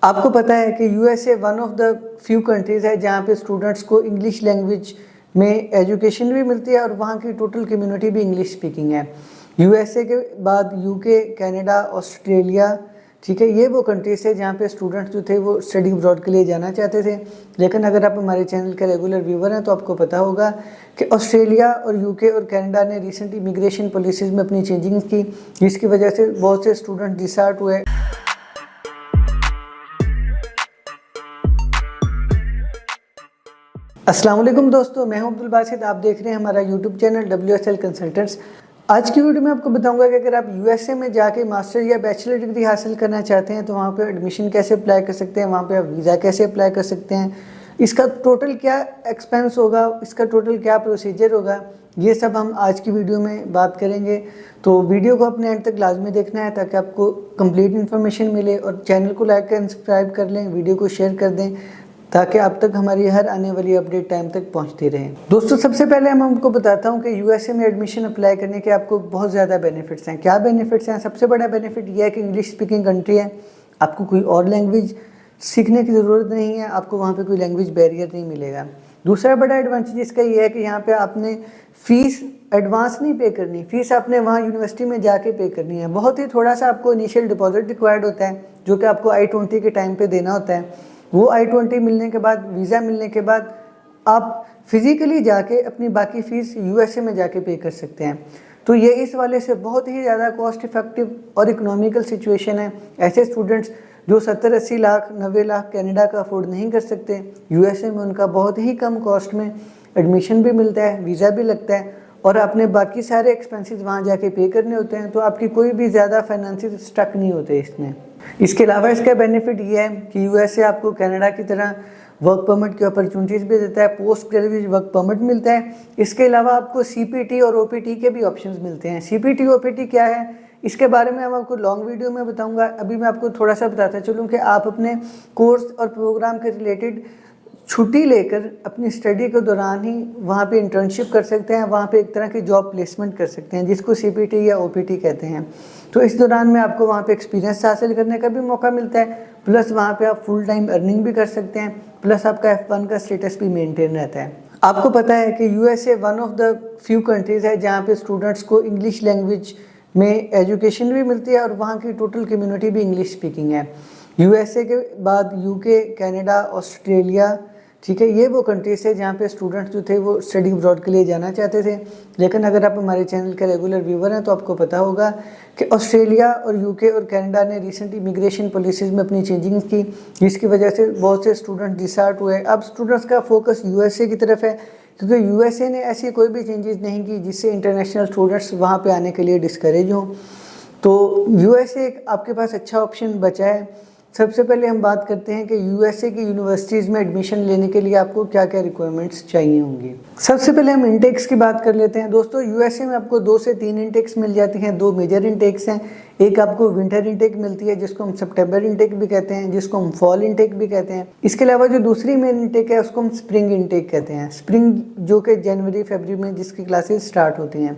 आपको पता है कि USA one of the few countries है जहाँ पे स्टूडेंट्स को इंग्लिश लैंग्वेज में एजुकेशन भी मिलती है और वहाँ की टोटल कम्युनिटी भी इंग्लिश स्पीकिंग है। यूएसए के बाद यूके, कनाडा, ऑस्ट्रेलिया, ठीक है, ये वो कंट्रीज है जहाँ पे स्टूडेंट्स जो थे वो स्टडी अब्रॉड के लिए जाना चाहते थे। लेकिन अगर आप हमारे चैनल के रेगुलर व्यूवर हैं तो आपको पता होगा कि ऑस्ट्रेलिया और यूके और कनाडा ने रिसेंट इमिग्रेशन पॉलिसीज़ में अपनी चेंजिंग की, जिसकी वजह से बहुत से स्टूडेंट डिसहार्ट हुए। अस्सलाम वालेकुम दोस्तों, मैं हूं अब्दुल बासित। आप देख रहे हैं हमारा यूट्यूब चैनल WSL कंसल्टेंट्स। आज की वीडियो में आपको बताऊंगा कि अगर आप यूएसए में जाके मास्टर या बैचलर डिग्री हासिल करना चाहते हैं तो वहाँ पे एडमिशन कैसे अप्लाई कर सकते हैं, वहाँ पे आप वीज़ा कैसे अप्लाई कर सकते हैं, इसका टोटल क्या एक्सपेंस होगा, इसका टोटल क्या प्रोसीजर होगा, ये सब हम आज की वीडियो में बात करेंगे। तो वीडियो को अपने एंड तक लाजमी देखना है ताकि आपको कंप्लीट इन्फॉर्मेशन मिले, और चैनल को लाइक एंड सब्सक्राइब कर लें, वीडियो को शेयर कर दें ताकि आप तक हमारी हर आने वाली अपडेट टाइम तक पहुंचती रहे। दोस्तों, सबसे पहले मैं आपको बताता हूं कि यूएसए में एडमिशन अप्लाई करने के आपको बहुत ज़्यादा बेनिफिट्स हैं। क्या बेनिफिट्स हैं? सबसे बड़ा बेनिफिट यह है कि इंग्लिश स्पीकिंग कंट्री है, आपको कोई और लैंग्वेज सीखने की ज़रूरत नहीं है, आपको वहाँ पर कोई लैंग्वेज बैरियर नहीं मिलेगा। दूसरा बड़ा एडवांटेज इसका ये है कि यहाँ पर आपने फ़ीस एडवांस नहीं पे करनी, फ़ीस आपने वहाँ यूनिवर्सिटी में जाके पे करनी है। बहुत ही थोड़ा सा आपको इनिशियल डिपॉजिट रिक्वायर्ड होता है जो कि आपको I-20 के टाइम पे देना होता है। वो I-20 मिलने के बाद, वीज़ा मिलने के बाद आप फिज़िकली जाके अपनी बाकी फ़ीस यूएसए में जाके पे कर सकते हैं। तो ये इस वाले से बहुत ही ज़्यादा कॉस्ट इफ़ेक्टिव और इकोनॉमिकल सिचुएशन है। ऐसे स्टूडेंट्स जो 70-80 लाख 90 लाख कनाडा का अफोर्ड नहीं कर सकते, यूएसए में उनका बहुत ही कम कॉस्ट में एडमिशन भी मिलता है, वीज़ा भी लगता है और आपने बाकी सारे एक्सपेंसेस वहाँ जाके पे करने होते हैं। तो आपकी कोई भी ज़्यादा फाइनेंशियल स्टक नहीं होते इसमें। इसके अलावा इसका बेनिफिट ये है कि यूएसए आपको कनाडा की तरह वर्क परमिट की अपॉर्चुनिटीज़ भी देता है, पोस्ट ग्रेजुएट वर्क परमिट मिलता है। इसके अलावा आपको CPT और OPT के भी ऑप्शंस मिलते हैं। CPT OPT क्या है, इसके बारे में हम आपको लॉन्ग वीडियो में बताऊंगा। अभी मैं आपको थोड़ा सा बताता चलूँ कि आप अपने कोर्स और प्रोग्राम के रिलेटेड छुट्टी लेकर अपनी स्टडी के दौरान ही वहाँ पे इंटर्नशिप कर सकते हैं, वहाँ पे एक तरह की जॉब प्लेसमेंट कर सकते हैं जिसको CPT या OPT कहते हैं। तो इस दौरान में आपको वहाँ पे एक्सपीरियंस हासिल करने का भी मौका मिलता है, प्लस वहाँ पे आप फुल टाइम अर्निंग भी कर सकते हैं, प्लस आपका F1 का स्टेटस भी मेनटेन रहता है। आपको पता है कि USA one of the few countries है जहाँ पे स्टूडेंट्स को इंग्लिश लैंग्वेज में एजुकेशन भी मिलती है और वहाँ की टोटल कम्युनिटी भी इंग्लिश स्पीकिंग है। यूएसए के बाद यूके, कनाडा, ऑस्ट्रेलिया, ठीक है, ये वो कंट्रीज है जहाँ पे स्टूडेंट्स जो थे वो स्टडी अब्रॉड के लिए जाना चाहते थे। लेकिन अगर आप हमारे चैनल के रेगुलर व्यूवर हैं तो आपको पता होगा कि ऑस्ट्रेलिया और यूके और कनाडा ने रिसेंट इमिग्रेशन पॉलिसीज़ में अपनी चेंजिंग की, जिसकी वजह से बहुत से स्टूडेंट डिसहार्ट हुए। अब स्टूडेंट्स का फोकस यूएसए की तरफ है क्योंकि यूएसए ने ऐसी कोई भी चेंजेस नहीं की जिससे इंटरनेशनल स्टूडेंट्स वहाँ पर आने के लिए डिस्करेज हों। तो यूएसए आपके पास अच्छा ऑप्शन बचा है। सबसे पहले हम बात करते हैं कि यूएसए की यूनिवर्सिटीज़ में एडमिशन लेने के लिए आपको क्या क्या रिक्वायरमेंट्स चाहिए होंगी। सबसे पहले हम इंटेक्स की बात कर लेते हैं। दोस्तों, यूएसए में आपको 2 से 3 इंटेक्स मिल जाती हैं। 2 मेजर इंटेक्स हैं। एक आपको विंटर इंटेक मिलती है जिसको हम सितंबर इंटेक भी कहते हैं, जिसको हम फॉल इंटेक भी कहते हैं। इसके अलावा जो दूसरी मेन इंटेक है उसको हम स्प्रिंग इंटेक कहते हैं। स्प्रिंग जो कि जनवरी-फरवरी में जिसकी क्लासेस स्टार्ट होती हैं।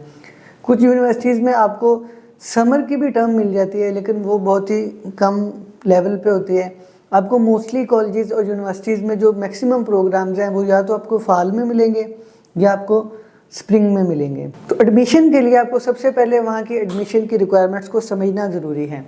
कुछ यूनिवर्सिटीज़ में आपको समर की भी टर्म मिल जाती है लेकिन वो बहुत ही कम लेवल पे होती है। आपको मोस्टली कॉलेजेस और यूनिवर्सिटीज़ में जो मैक्सिमम प्रोग्राम्स हैं वो या तो आपको फाल में मिलेंगे या आपको स्प्रिंग में मिलेंगे। तो एडमिशन के लिए आपको सबसे पहले वहाँ की एडमिशन की रिक्वायरमेंट्स को समझना ज़रूरी है।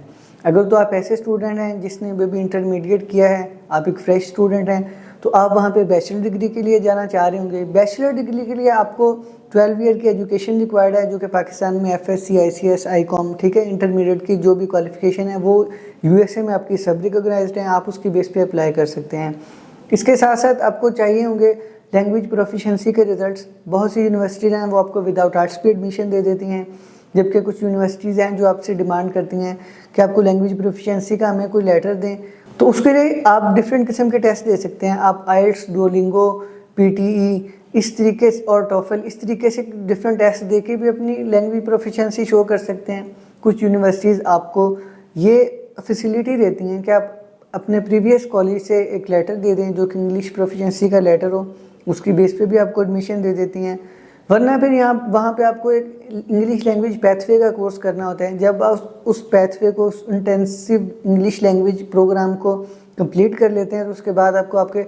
अगर तो आप ऐसे स्टूडेंट हैं जिसने अभी इंटरमीडिएट किया है, आप एक फ्रेश स्टूडेंट हैं, तो आप वहाँ पे बैचलर डिग्री के लिए जाना चाह रहे होंगे। बैचलर डिग्री के लिए आपको 12 ईयर की एजुकेशन रिक्वायर्ड है जो कि पाकिस्तान में FSc, ICS, ICOM, ठीक है, इंटरमीडिएट की जो भी क्वालिफिकेशन है वो यूएसए में आपकी सब रिकॉग्नाइज्ड हैं, आप उसकी बेस पे अप्लाई कर सकते हैं। इसके साथ साथ आपको चाहिए होंगे लैंग्वेज प्रोफिशेंसी के रिजल्ट्स। बहुत सी यूनिवर्सिटीज़ हैं वो आपको विदाउट आर्ट्स पे एडमिशन दे देती हैं, जबकि कुछ यूनिवर्सिटीज़ हैं जो आपसे डिमांड करती हैं कि आपको लैंग्वेज प्रोफिशेंसी का हमें कोई लेटर दें। तो उसके लिए आप डिफरेंट किस्म के टेस्ट दे सकते हैं। आप IELTS, डुओलिंगो, PTE इस तरीके से और TOEFL इस तरीके से डिफरेंट टेस्ट दे के भी अपनी लैंग्वेज प्रोफिशेंसी शो कर सकते हैं। कुछ यूनिवर्सिटीज़ आपको ये फैसिलिटी देती हैं कि आप अपने प्रीवियस कॉलेज से एक लेटर दे दें जो कि इंग्लिश प्रोफिशेंसी का लेटर हो, उसकी बेस पे भी आपको एडमिशन दे देती हैं। वरना फिर वहाँ पे आपको एक इंग्लिश लैंग्वेज पैथवे का कोर्स करना होता है। जब आप उस पैथवे को, उस इंटेंसिव इंग्लिश लैंग्वेज प्रोग्राम को कंप्लीट कर लेते हैं तो उसके बाद आपको आपके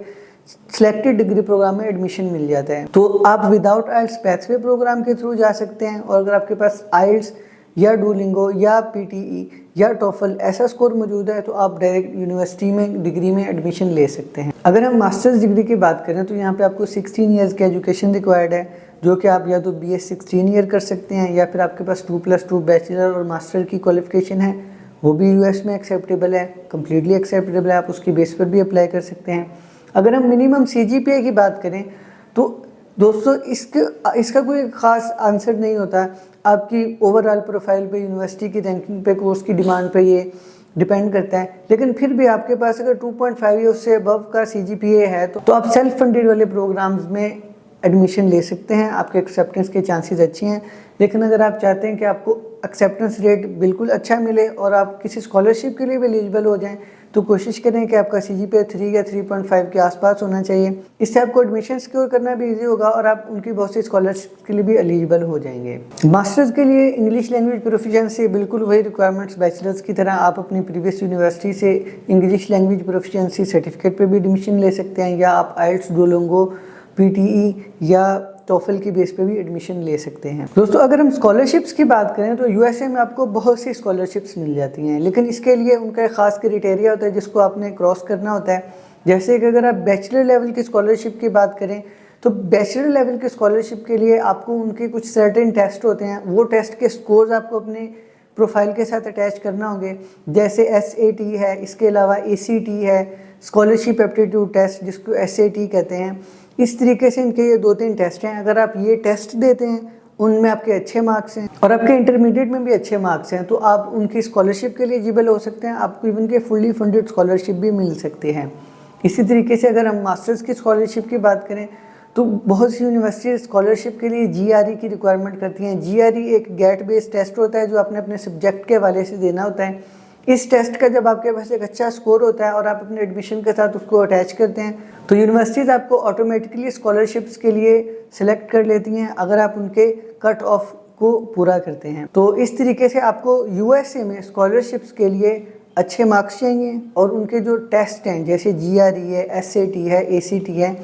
सिलेक्टेड डिग्री प्रोग्राम में एडमिशन मिल जाता है। तो आप विदाउट आइल्स पैथवे प्रोग्राम के थ्रू जा सकते हैं, और अगर आपके पास आइल्स या डुओलिंगो या पीटीई या टोफल ऐसा स्कोर मौजूद है तो आप डायरेक्ट यूनिवर्सिटी में डिग्री में एडमिशन ले सकते हैं। अगर हम मास्टर्स डिग्री की बात करें तो यहाँ पे आपको 16 ईयर्स की एजुकेशन रिक्वायर्ड है, जो कि आप या तो BS 16 ईयर कर सकते हैं, या फिर आपके पास 2+2 बैचलर और मास्टर की क्वालिफिकेशन है, वो भी US में एक्सेप्टेबल है, कम्प्लीटली एक्सेप्टेबल है, आप उसकी बेस पर भी अप्लाई कर सकते हैं। अगर हम मिनिमम CGPA की बात करें तो दोस्तों इसका कोई ख़ास आंसर नहीं होता, आपकी ओवरऑल प्रोफाइल पे, यूनिवर्सिटी की रैंकिंग पे, कोर्स की डिमांड पे ये डिपेंड करता है। लेकिन फिर भी आपके पास अगर 2.5 या उससे अबव का CGPA है तो आप सेल्फ फंडेड वाले प्रोग्राम्स में एडमिशन ले सकते हैं, आपके एक्सेप्टेंस के चांसेस अच्छे हैं। लेकिन अगर आप चाहते हैं कि आपको एक्सेप्टेंस रेट बिल्कुल अच्छा मिले और आप किसी स्कॉलरशिप के लिए भी एलिजिबल हो जाएं, तो कोशिश करें कि आपका CGPA 3 या 3.5 के आसपास होना चाहिए। इससे आपको एडमिशन सिक्योर करना भी इजी होगा और आप उनकी बहुत सी स्कॉलरशिप के लिए भी एलिजिबल हो जाएंगे। मास्टर्स के लिए इंग्लिश लैंग्वेज प्रोफिशिएंसी बिल्कुल वही रिक्वायरमेंट्स बैचलर्स की तरह आप अपनी प्रीवियस यूनिवर्सिटी से इंग्लिश लैंग्वेज प्रोफिशिएंसी सर्टिफिकेट पर भी एडमिशन ले सकते हैं, या आप आइल्स, डुओलिंगो, PTE या टोफल की बेस पे भी एडमिशन ले सकते हैं। दोस्तों अगर हम स्कॉलरशिप्स की बात करें तो USA में आपको बहुत सी स्कॉलरशिप्स मिल जाती हैं, लेकिन इसके लिए उनका एक ख़ास क्राइटेरिया होता है जिसको आपने क्रॉस करना होता है। जैसे कि अगर आप बैचलर लेवल की स्कॉलरशिप की बात करें तो बैचलर लेवल की स्कॉलरशिप के लिए आपको उनके कुछ सर्टेन टेस्ट होते हैं, वो टेस्ट के स्कोर्स आपको अपने प्रोफाइल के साथ अटैच करना होंगे। जैसे SAT है, इसके अलावा ACT है, स्कॉलरशिप एप्टीट्यूड टेस्ट जिसको SAT कहते हैं। इस तरीके से इनके ये 2-3 टेस्ट हैं। अगर आप ये टेस्ट देते हैं, उनमें आपके अच्छे मार्क्स हैं और आपके इंटरमीडिएट में भी अच्छे मार्क्स हैं, तो आप उनकी स्कॉलरशिप के लिए एलिजिबल हो सकते हैं, आपको इवन के फुल्ली फंडेड स्कॉलरशिप भी मिल सकती है। इसी तरीके से अगर हम मास्टर्स की स्कॉलरशिप की बात करें तो बहुत सी यूनिवर्सिटी स्कॉलरशिप के लिए GRE की रिक्वायरमेंट करती हैं। GRE एक गेट बेस्ड टेस्ट होता है जो आपने अपने सब्जेक्ट के हवाले से देना होता है। इस टेस्ट का जब आपके पास एक अच्छा स्कोर होता है और आप अपने एडमिशन के साथ उसको अटैच करते हैं तो यूनिवर्सिटीज़ आपको ऑटोमेटिकली स्कॉलरशिप्स के लिए सिलेक्ट कर लेती हैं अगर आप उनके कट ऑफ को पूरा करते हैं। तो इस तरीके से आपको USA में स्कॉलरशिप्स के लिए अच्छे मार्क्स चाहिए और उनके जो टेस्ट हैं जैसे GRE है, SAT है, ACT है,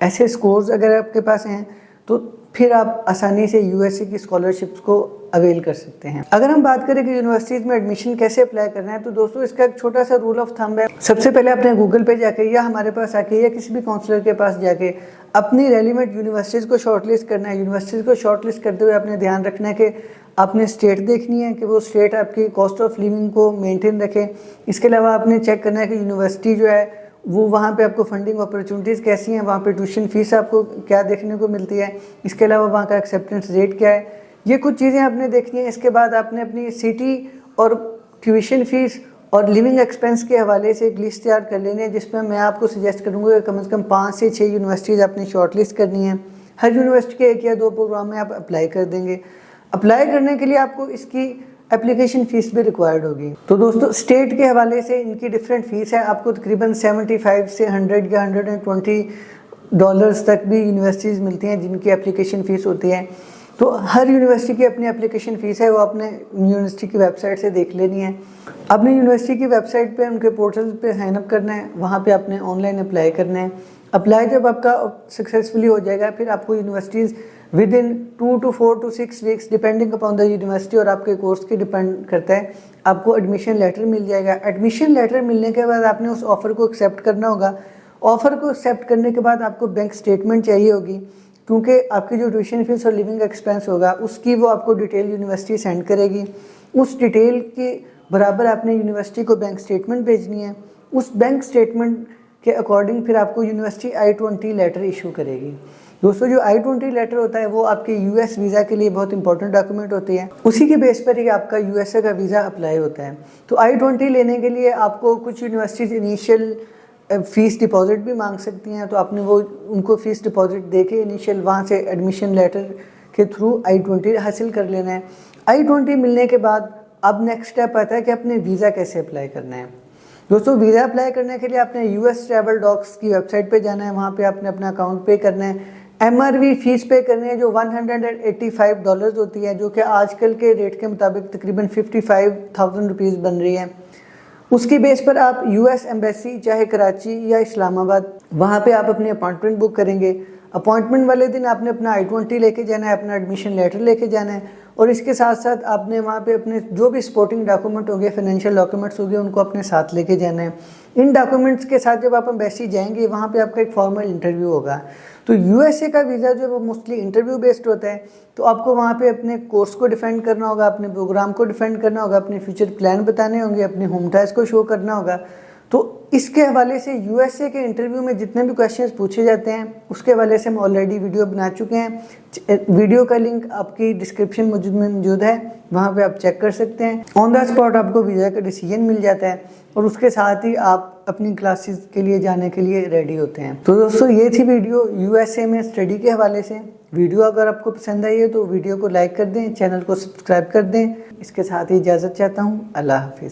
ऐसे स्कोर्स अगर आपके पास हैं तो फिर आप आसानी से USA की स्कॉलरशिप्स को अवेल कर सकते हैं। अगर हम बात करें कि यूनिवर्सिटीज़ में एडमिशन कैसे अप्लाई करना है तो दोस्तों इसका एक छोटा सा रूल ऑफ थंब है। सबसे पहले अपने गूगल पे जाके या हमारे पास आके या किसी भी काउंसलर के पास जाके अपनी रेलिवेंट यूनिवर्सिटीज़ को शॉर्टलिस्ट करना है। यूनिवर्सिटीज़ को शॉर्टलिस्ट करते हुए आपने ध्यान रखना है कि आपने स्टेट देखनी है कि वो स्टेट आपकी कॉस्ट ऑफ लिविंग को मेंटेन रखे। इसके अलावा आपने चेक करना है कि यूनिवर्सिटी जो है वो वहाँ पे आपको फंडिंग अपॉर्चुनिटीज़ कैसी हैं, वहाँ पे ट्यूशन फीस आपको क्या देखने को मिलती है, इसके अलावा वहाँ का एक्सेप्टेंस रेट क्या है, ये कुछ चीज़ें आपने देखनी है। इसके बाद आपने अपनी सिटी और ट्यूशन फीस और लिविंग एक्सपेंस के हवाले से एक लिस्ट तैयार कर लेनी है जिसमें मैं आपको सजेस्ट करूँगा कि कम से कम 5 से 6 यूनिवर्सिटीज़ आपने शॉर्ट लिस्ट करनी है। हर यूनिवर्सिटी के 1 या 2 प्रोग्राम में आप अप्लाई कर देंगे। अप्लाई करने के लिए आपको इसकी एप्लीकेशन फ़ीस भी रिक्वायर्ड होगी। तो दोस्तों स्टेट के हवाले से इनकी डिफरेंट फ़ीस है। आपको तकरीबन 75 से 100 या $120 तक भी यूनिवर्सिटीज़ मिलती हैं जिनकी एप्लीकेशन फ़ीस होती है। तो हर यूनिवर्सिटी की अपनी एप्लीकेशन फ़ीस है, वो आपने यूनिवर्सिटी की वेबसाइट से देख लेनी है। आपने यूनिवर्सिटी की वेबसाइट पे उनके पोर्टल पे साइन अप करना है, वहाँ पे आपने ऑनलाइन अप्लाई करना है। अप्लाई जब आपका सक्सेसफुली हो जाएगा फिर आपको universities with in 2 to 4 to 6 weeks depending upon the university और आपके कोर्स की डिपेंड करता है, आपको एडमिशन लेटर मिल जाएगा। एडमिशन लेटर मिलने के बाद आपने उस ऑफ़र को एक्सेप्ट करना होगा। ऑफ़र को एक्सेप्ट करने के बाद आपको बैंक स्टेटमेंट चाहिए होगी क्योंकि आपकी जो ट्यूशन फीस और लिविंग एक्सपेंस होगा उसकी वो आपको डिटेल यूनिवर्सिटी सेंड करेगी। उस डिटेल के बराबर आपने यूनिवर्सिटी को बैंक स्टेटमेंट भेजनी है। उस बैंक स्टेटमेंट के अकॉर्डिंग फिर आपको यूनिवर्सिटी I-20 लेटर इशू करेगी। दोस्तों जो I-20 लेटर होता है वो आपके US वीज़ा के लिए बहुत इंपॉर्टेंट डॉक्यूमेंट होती है, उसी के बेस पर ही आपका USA का वीज़ा अप्लाई होता है। तो I-20 लेने के लिए आपको कुछ यूनिवर्सिटीज़ इनिशियल फ़ीस डिपॉजिट भी मांग सकती हैं, तो आपने वो उनको फ़ीस डिपॉजिट दे के इनिशियल वहाँ से एडमिशन लेटर के थ्रू I-20 हासिल कर लेना है। I-20 मिलने के बाद अब नेक्स्ट स्टेप आता है कि अपने वीज़ा कैसे अप्लाई करना है। दोस्तों वीज़ा अप्लाई करने के लिए आपने US ट्रैवल डॉक्स की वेबसाइट पे जाना है, वहाँ पे आपने अपना अकाउंट पे करना है। MRV फ़ीस पे करनी है जो $185 होती है, जो कि आजकल के रेट के मुताबिक तकरीबन 55,000 रुपीज़ बन रही है। उसकी बेस पर आप यूएस एम्बेसी चाहे कराची या इस्लामाबाद वहाँ पे आप अपनी अपॉइंटमेंट बुक करेंगे। अपॉइंटमेंट वाले दिन आपने अपना I-20 लेके जाना है, अपना एडमिशन लेटर लेके जाना है, और इसके साथ साथ आपने वहाँ पे अपने जो भी सपोर्टिंग डॉक्यूमेंट होंगे, फाइनेंशियल डॉक्यूमेंट्स होंगे, उनको अपने साथ लेके जाना है। इन डॉक्यूमेंट्स के साथ जब आप एम्बेसी जाएंगे वहाँ पे आपका एक फॉर्मल इंटरव्यू होगा। तो यूएसए का वीज़ा जो है वो मोस्टली इंटरव्यू बेस्ड होता है। तो आपको वहाँ पे अपने कोर्स को डिफेंड करना होगा, अपने प्रोग्राम को डिफेंड करना होगा, अपने फ्यूचर प्लान बताने होंगे, अपने होम टाइज को शो करना होगा। तो इसके हवाले से यूएसए के इंटरव्यू में जितने भी क्वेश्चंस पूछे जाते हैं उसके हवाले से हम ऑलरेडी वीडियो बना चुके हैं। वीडियो का लिंक आपकी डिस्क्रिप्शन में मौजूद है, वहाँ पे आप चेक कर सकते हैं। ऑन द स्पॉट आपको वीज़ा का डिसीजन मिल जाता है और उसके साथ ही आप अपनी क्लासेस के लिए जाने के लिए रेडी होते हैं। तो दोस्तों ये थी वीडियो यूएसए में स्टडी के हवाले से। वीडियो अगर आपको पसंद आई है तो वीडियो को लाइक कर दें, चैनल को सब्सक्राइब कर दें। इसके साथ ही इजाज़त चाहता हूँ। अल्लाह हाफिज़।